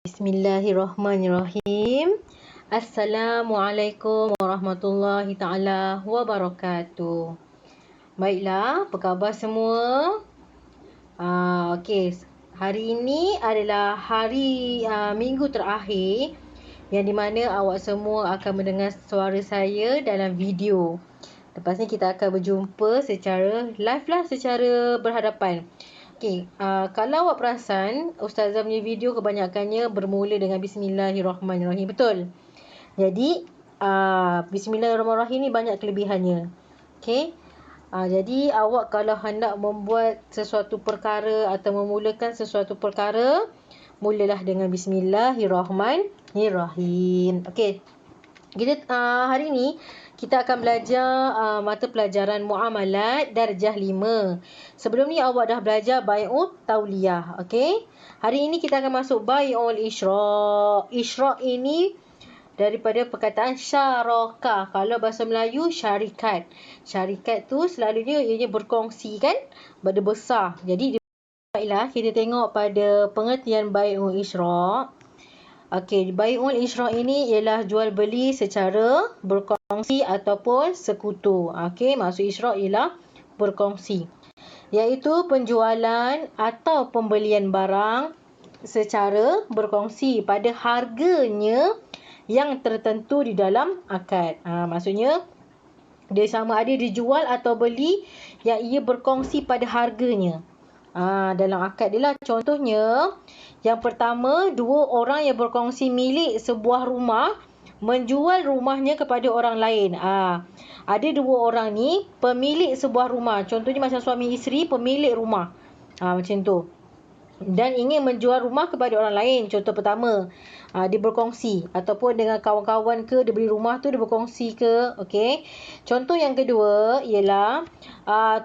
Bismillahirrahmanirrahim. Assalamualaikum warahmatullahi ta'ala wabarakatuh. Baiklah, apa khabar semua? Okey, hari ini adalah hari minggu terakhir yang di mana awak semua akan mendengar suara saya dalam video. Lepas ni kita akan berjumpa secara live lah, secara berhadapan. Okey, kalau awak perasan, Ustazah punya video kebanyakannya bermula dengan Bismillahirrahmanirrahim. Betul? Jadi, Bismillahirrahmanirrahim ni banyak kelebihannya. Okey? Jadi, awak kalau hendak membuat sesuatu perkara atau memulakan sesuatu perkara, mulalah dengan Bismillahirrahmanirrahim. Okey. Hari ni kita akan belajar mata pelajaran Muamalat darjah 5. Sebelum ni awak dah belajar Bai'ut Tauliyah, okey? Hari ini kita akan masuk Bai'ul Isyraq. Isyraq ini daripada perkataan syarakah. Kalau bahasa Melayu syarikat. Syarikat tu selalunya ianya berkongsi kan? Benda besar. Jadi baiklah kita tengok pada pengertian Bai'ul Isyraq. Okey, Bai'ul Isyraq ini ialah jual beli secara berkongsi ataupun sekutu. Okey, maksud Isyraq ialah berkongsi. Iaitu penjualan atau pembelian barang secara berkongsi pada harganya yang tertentu di dalam akad. Maksudnya dia sama ada dijual atau beli yang ia berkongsi pada harganya. Dalam akad dia lah. Contohnya, yang pertama, dua orang yang berkongsi milik sebuah rumah menjual rumahnya kepada orang lain. Ada dua orang ni pemilik sebuah rumah. Contohnya macam suami isteri pemilik rumah. Macam tu. Dan ingin menjual rumah kepada orang lain. Contoh pertama, dia berkongsi. Ataupun dengan kawan-kawan ke, dia beli rumah tu, dia berkongsi ke. Okey. Contoh yang kedua ialah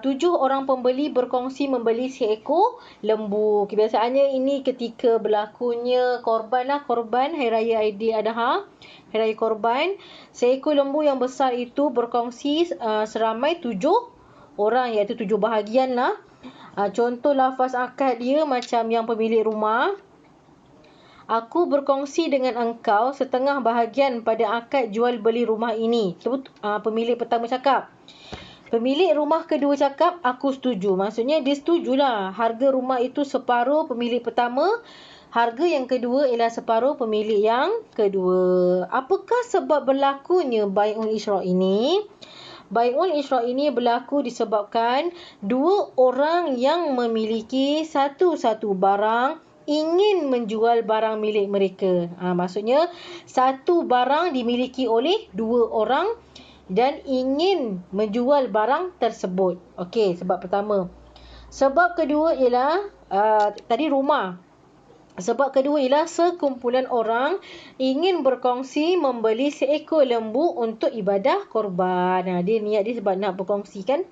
7 orang pembeli berkongsi membeli seekor lembu. Kebiasaannya ini ketika berlakunya korban Hari Raya Aidiladha, Hari Raya Korban. Seekor lembu yang besar itu berkongsi seramai 7 orang, iaitu 7 bahagian lah. Contoh lafaz akad dia macam yang pemilik rumah. Aku berkongsi dengan engkau setengah bahagian pada akad jual beli rumah ini. Pemilik pertama cakap. Pemilik rumah kedua cakap, aku setuju. Maksudnya dia setujulah. Harga rumah itu separuh pemilik pertama. Harga yang kedua ialah separuh pemilik yang kedua. Apakah sebab berlakunya Bai'ul Isyraq ini? Bai'ul Isyraq ini berlaku disebabkan dua orang yang memiliki satu-satu barang ingin menjual barang milik mereka. Maksudnya satu barang dimiliki oleh dua orang dan ingin menjual barang tersebut. Okey, sebab pertama. Sebab kedua ialah tadi rumah. Sebab kedua ialah sekumpulan orang ingin berkongsi membeli seekor lembu untuk ibadah korban. Dia niat dia sebab nak berkongsi kan.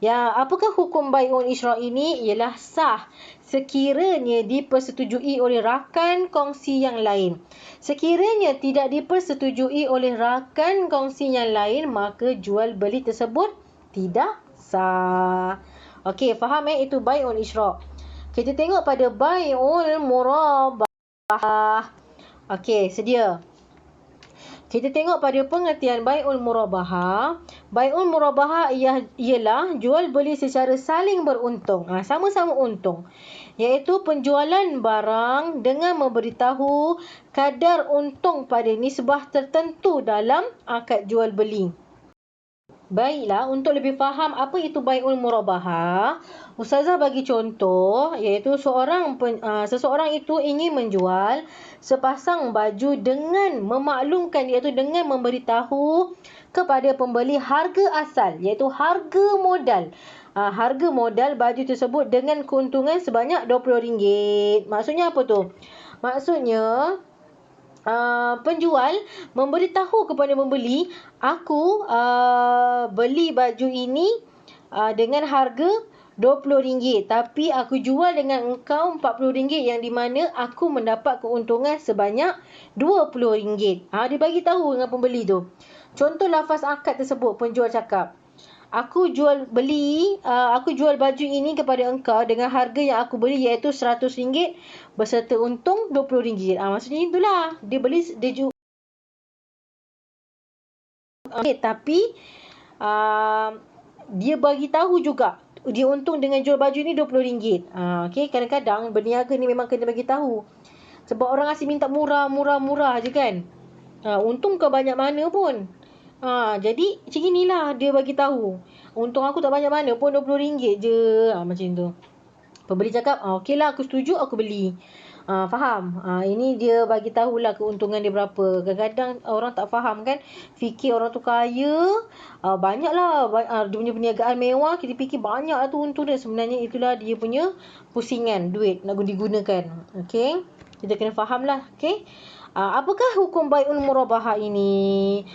Ya, apakah hukum Bai'ul Isyraq ini? Ialah sah sekiranya dipersetujui oleh rakan kongsi yang lain. Sekiranya tidak dipersetujui oleh rakan kongsi yang lain, maka jual beli tersebut tidak sah. Okey, faham itu Bai'ul Isyraq. Kita tengok pada Bai'ul Murabahah. Okey, sedia. Kita tengok pada pengertian Bai'ul Murabahah. Bai'ul Murabahah ialah jual beli secara saling beruntung. Sama-sama untung. Iaitu penjualan barang dengan memberitahu kadar untung pada nisbah tertentu dalam akad jual beli. Baiklah, untuk lebih faham apa itu Bai'ul Murabahah, Ustazah bagi contoh, iaitu seseorang itu ingin menjual sepasang baju dengan memaklumkan, iaitu dengan memberitahu kepada pembeli harga asal, iaitu harga modal. Harga modal baju tersebut dengan keuntungan sebanyak RM20. Maksudnya apa tu? Maksudnya penjual memberitahu kepada pembeli, aku beli baju ini dengan harga RM20, tapi aku jual dengan engkau RM40, yang di mana aku mendapat keuntungan sebanyak RM20. Dia bagi tahu dengan pembeli tu. Contoh lafaz akad tersebut, penjual cakap, aku jual baju ini kepada engkau dengan harga yang aku beli iaitu RM100 berserta untung RM20. Maksudnya itulah. Dia jual tapi dia bagi tahu juga dia untung dengan jual baju ni RM20. Okey, kadang-kadang berniaga ni memang kena bagi tahu. Sebab orang asyik minta murah je kan. Untung ke banyak mana pun. Jadi macam inilah dia bagi tahu. Untung aku tak banyak mana pun RM20 je. Macam tu. Pembeli cakap, okeylah aku setuju, aku beli. Faham? Ini dia bagi tahulah keuntungan dia berapa. Kadang-kadang orang tak faham kan. Fikir orang tu kaya, banyaklah dia punya perniagaan mewah, kita fikir banyaklah tu untung dia. Sebenarnya itulah dia punya pusingan duit nak digunakan. Okey? Kita kena fahamlah. Okey? Apakah hukum bai'ul murabahah ini?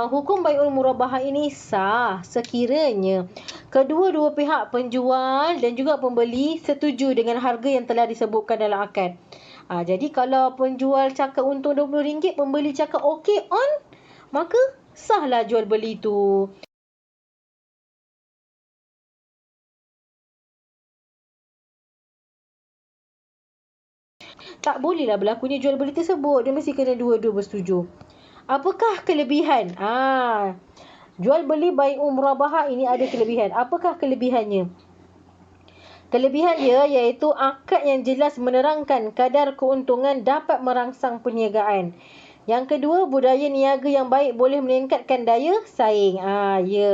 Hukum bai'ul murabahah ini sah sekiranya kedua-dua pihak penjual dan juga pembeli setuju dengan harga yang telah disebutkan dalam akad. Jadi kalau penjual cakap untung RM20, pembeli cakap okey on, maka sahlah jual beli tu. Tak bolehlah berlakunya jual beli tersebut. Dia mesti kena dua-dua bersetuju. Apakah kelebihan? Jual beli bai'ul murabahah ini ada kelebihan. Apakah kelebihannya? Kelebihan dia iaitu akad yang jelas menerangkan kadar keuntungan dapat merangsang perniagaan. Yang kedua, budaya niaga yang baik boleh meningkatkan daya saing.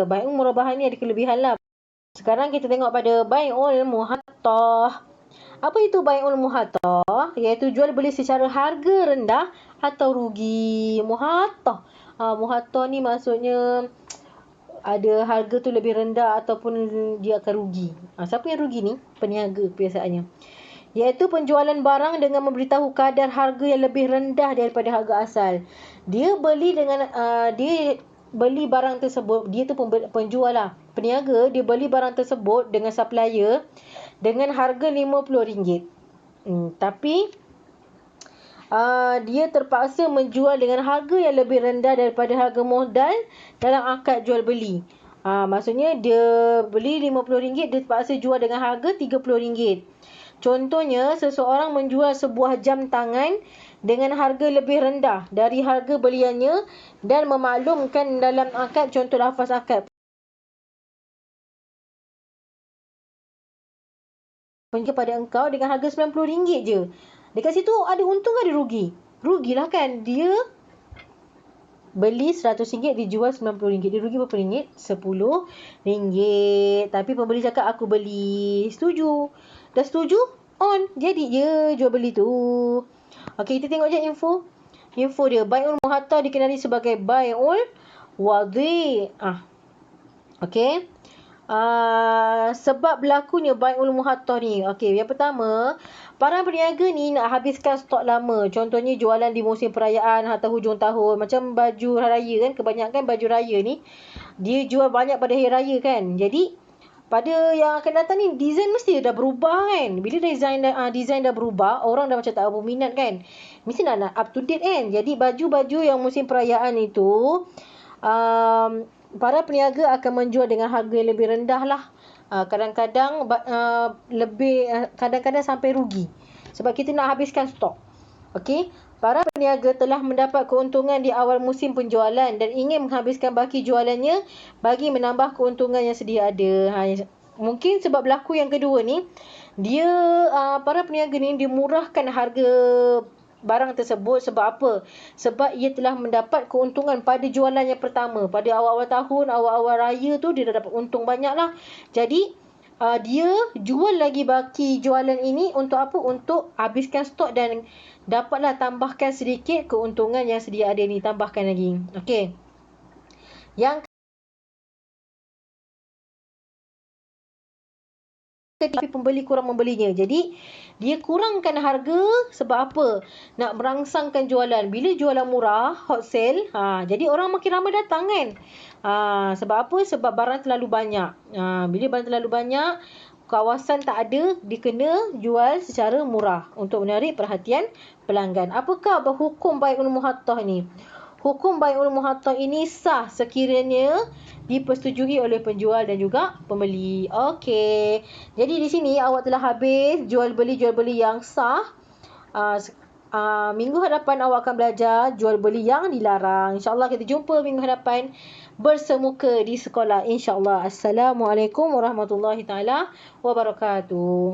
Bai'ul murabahah ni ada kelebihan lah. Sekarang kita tengok pada bai'ul muhattah. Apa itu bai'ul muhattah? Iaitu jual beli secara harga rendah atau rugi. Muhattah. Muhattah ni maksudnya ada harga tu lebih rendah ataupun dia akan rugi. Siapa yang rugi ni? Peniaga biasanya. Iaitu penjualan barang dengan memberitahu kadar harga yang lebih rendah daripada harga asal. Dia beli barang tersebut, dia tu penjual lah. Peniaga, dia beli barang tersebut dengan supplier dengan harga RM50. Tapi dia terpaksa menjual dengan harga yang lebih rendah daripada harga modal dalam akad jual beli. Maksudnya dia beli RM50, dia terpaksa jual dengan harga RM30. Contohnya, seseorang menjual sebuah jam tangan dengan harga lebih rendah dari harga beliannya dan memaklumkan dalam akad, contoh lafaz akad, kepada engkau dengan harga RM90 je. Dekat situ ada untung ada rugi? Rugilah kan. Dia beli RM100, dijual RM90. Dia rugi berapa ringgit? RM10. Tapi pembeli cakap aku beli. Setuju. Dah setuju? On. Jadi je jual beli tu. Okey, kita tengok je info. Info dia. Bai'ul muhattah dikenali sebagai bai'ul wadhi'. Okey. Sebab berlakunya bai'ul muhattah ni. Okey, yang pertama, para peniaga ni nak habiskan stok lama. Contohnya jualan di musim perayaan atau hujung tahun. Macam baju raya kan. Kebanyakan baju raya ni dia jual banyak pada hari raya kan. Jadi pada yang akan datang ni design mesti dah berubah kan. Bila design dah berubah, orang dah macam tak apa minat kan. Mesti nak up to date kan. Jadi baju-baju yang musim perayaan itu para peniaga akan menjual dengan harga yang lebih rendah lah. Kadang-kadang kadang-kadang sampai rugi. Sebab kita nak habiskan stok. Okey. Para peniaga telah mendapat keuntungan di awal musim penjualan dan ingin menghabiskan baki jualannya bagi menambah keuntungan yang sedia ada. Mungkin sebab berlaku yang kedua ni, dia para peniaga ni dimurahkan harga barang tersebut. Sebab apa? Sebab ia telah mendapat keuntungan pada jualan yang pertama. Pada awal-awal tahun, awal-awal raya tu dia dah dapat untung banyak lah. Jadi dia jual lagi baki jualan ini untuk apa? Untuk habiskan stok dan dapatlah tambahkan sedikit keuntungan yang sedia ada ni. Tambahkan lagi. Okey. Yang tapi pembeli kurang membelinya. Jadi dia kurangkan harga sebab apa? Nak merangsangkan jualan. Bila jualan murah, hot sale, jadi orang makin ramai datang kan. Sebab apa? Sebab barang terlalu banyak. Bila barang terlalu banyak, kawasan tak ada, dia kena jual secara murah untuk menarik perhatian pelanggan. Apakah hukum bai'ul muhattah ni? hukum bai'ul muhatta ini sah sekiranya dipersetujui oleh penjual dan juga pembeli. Okey. Jadi di sini awak telah habis jual beli yang sah. Minggu hadapan awak akan belajar jual beli yang dilarang. InsyaAllah kita jumpa minggu hadapan bersemuka di sekolah. InsyaAllah. Assalamualaikum warahmatullahi taala wabarakatuh.